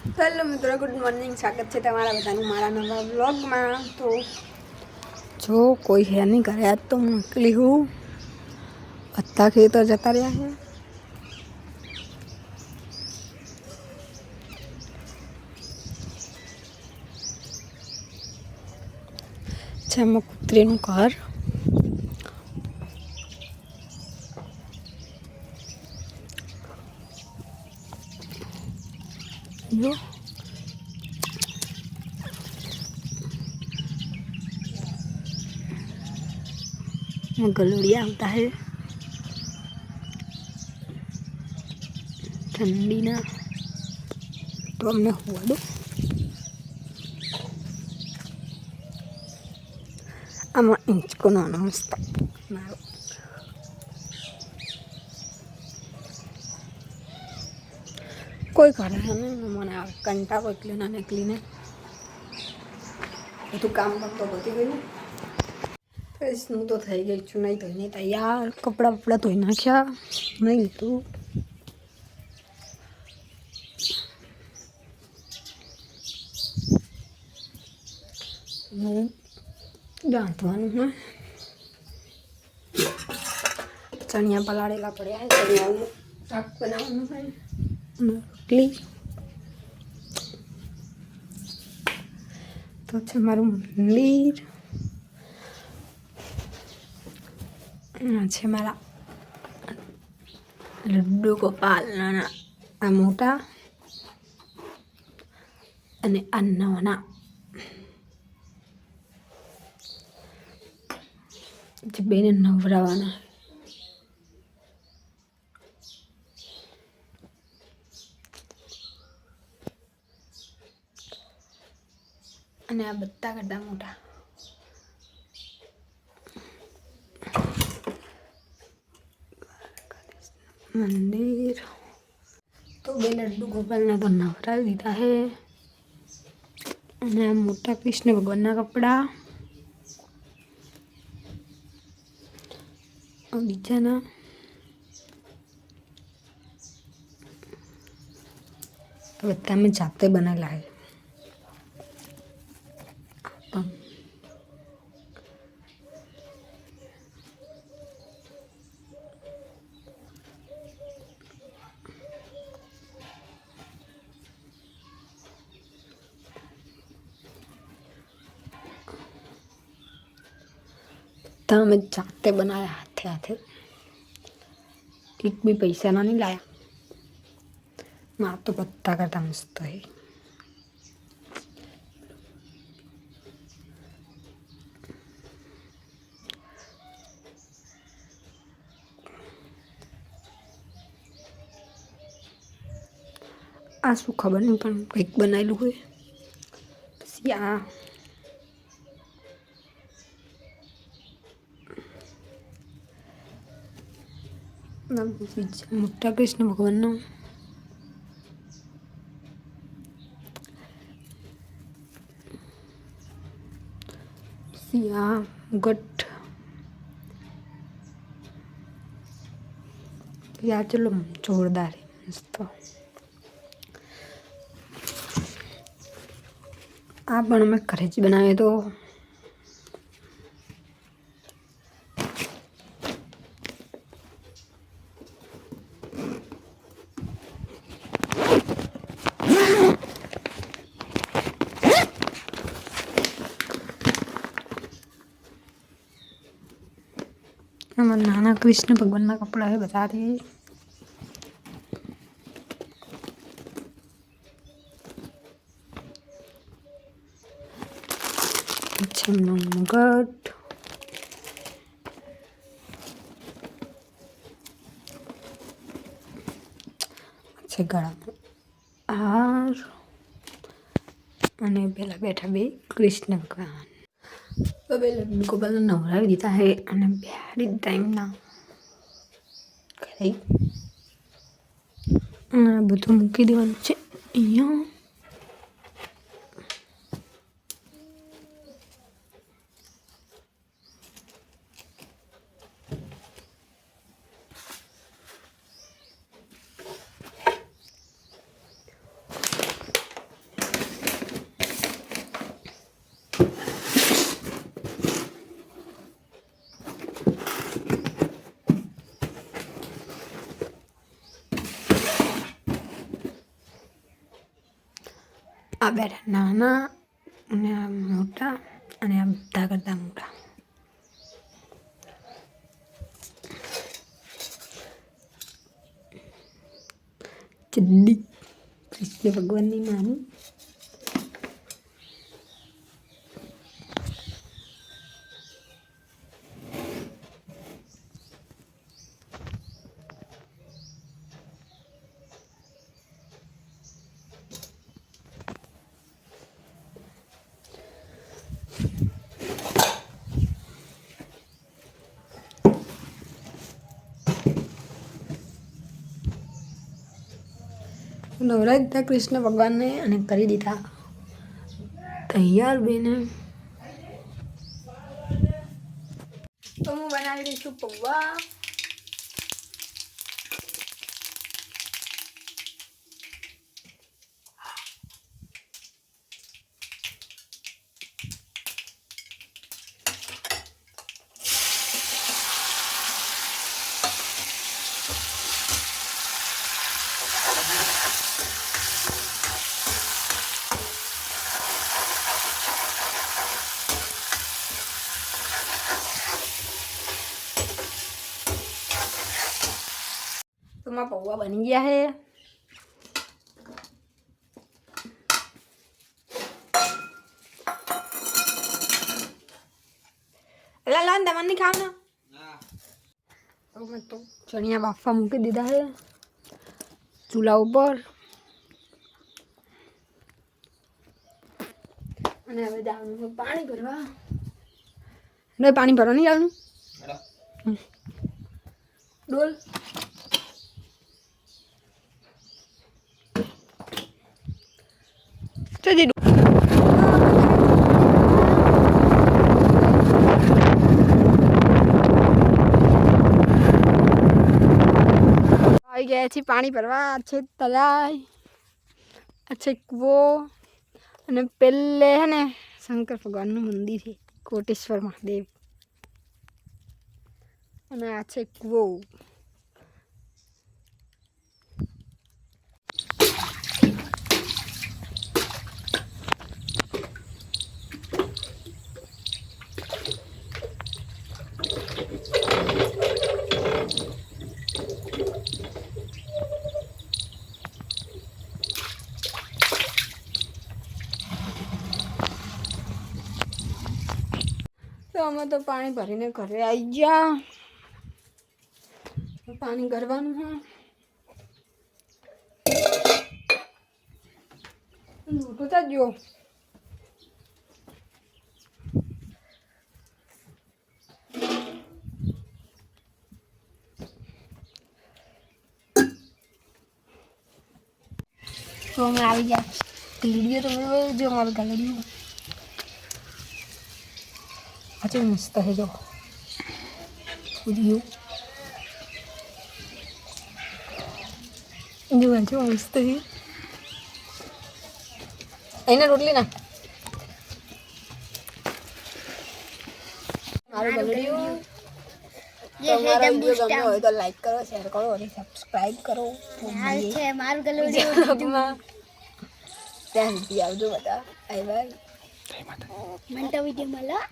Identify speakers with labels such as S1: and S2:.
S1: Hello મિત્રો, good morning. સ્વાગત છે તમારા બધાનું મારા નવા વ્લોગમાં. તો જો કોઈ હે નહીં ઘરે આજ તો હું એકલી હું. બધા ખેતર જતા રહ્યા છે. છે એમાં કૂતરીનું ઘર. જો गलोड़िया होता है ठंडी ना, तो हमने हुआ दो आम इंचको नानो मस्त मारो कोई करे है મને કંટાળો એકલી ના નીકળીને બધું કામ તો પતી ગયું. હું તો થઈ ગઈ છું, નહીં ધોઈને તૈયાર. કપડાં બપડા ધોઈ નાખ્યા, નહીં લીધું. ગાંઠવાનું હોય, ચણિયા પલાળેલા પડ્યા છે. ચણિયાનું શાક બનાવવાનું હોય, રોટલી તો છે મારું મંદિર. છે મારા લડ્ડુ ગોપાલ, નાના આ મોટા અને આ નાના. જે બેને નવરાવાના. અને આ બધા કરતા મોટા. મંદિર તો બે લડ્ડુ ગોપાલને તો નવરાવી દીધા હે. અને આ મોટા કૃષ્ણ ભગવાનના કપડા. બીજાના બધા મેં જાતે બનાવેલા હે. અમે જાતે બનાવ્યા હાથે હાથે. એક બી પૈસાના નહીં લાયા. માર તો બધા કરતા મસ્ત હે. આ શું ખબર નહીં, પણ કંઈક બનાવેલું હોય. પછી આ મોટા કૃષ્ણ ભગવાનનો. આ ગઠ યા ચલો જોરદાર મસ્ત. આ પણ અમે ઘરે જ બનાવ્યો તો. આમાં નાના કૃષ્ણ ભગવાનના કપડા છે બધાથી. મુગટ છે ગળામાં હાર. અને પેલા બેઠા બે કૃષ્ણ ભગવાન. તો બે લડ્ડુ ગોપાલ નવરાવી દીધા હે. અને બિહારી ટાઈમના ખાઈ બધું મૂકી દેવાનું છે અહીંયા. આ બેઠા નાના અને આ મોટા અને આ બધા કરતા મોટા. ચડ્ડી કૃષ્ણ ભગવાનની માની. નવરાજ દીધા કૃષ્ણ ભગવાનને અને કરી દીધા તૈયાર બેને. તો હું બનાવી દઈશું પૌવા. तो मैं पौवा बन गया है. अल्लाह लान दमन नहीं खाना. तो मैं तो चनिया बाफा मूकी दीदा है चूल्हा ऊपर. અને હવે જવાનું પાણી ભરવા. નહીં પાણી ભરવા નહીં જવાનું. ડોલ આવી ગયા છે પાણી ભરવા. આ છે તલાઈ, આ છે કૂવો અને પેલે હે ને શંકર ભગવાનનું મંદિર છે કોટેશ્વર મહાદેવ. અને આ છે કૂવો. તો અમે તો પાણી ભરીને ઘરે આવી ગયા. પાણી ભરવાનું હા મોટું થજો. તો અમે આવી ગયા. વિડીયો તમે જો મારું ગેલેરીમાં આજે મસ્ત है जो वीडियो जो आज मस्त है. एना रोटली ना मारो वीडियो ये है दम वीडियो गम्यो હોય તો લાઈક કરો, શેર કરો અને સબસ્ક્રાઇબ કરો. હાલ છે મારું વીડિયો ત્યાં સુધી આવજો બધા. Bye bye. જય માતા. મને તો વિડિયો મળ્યો.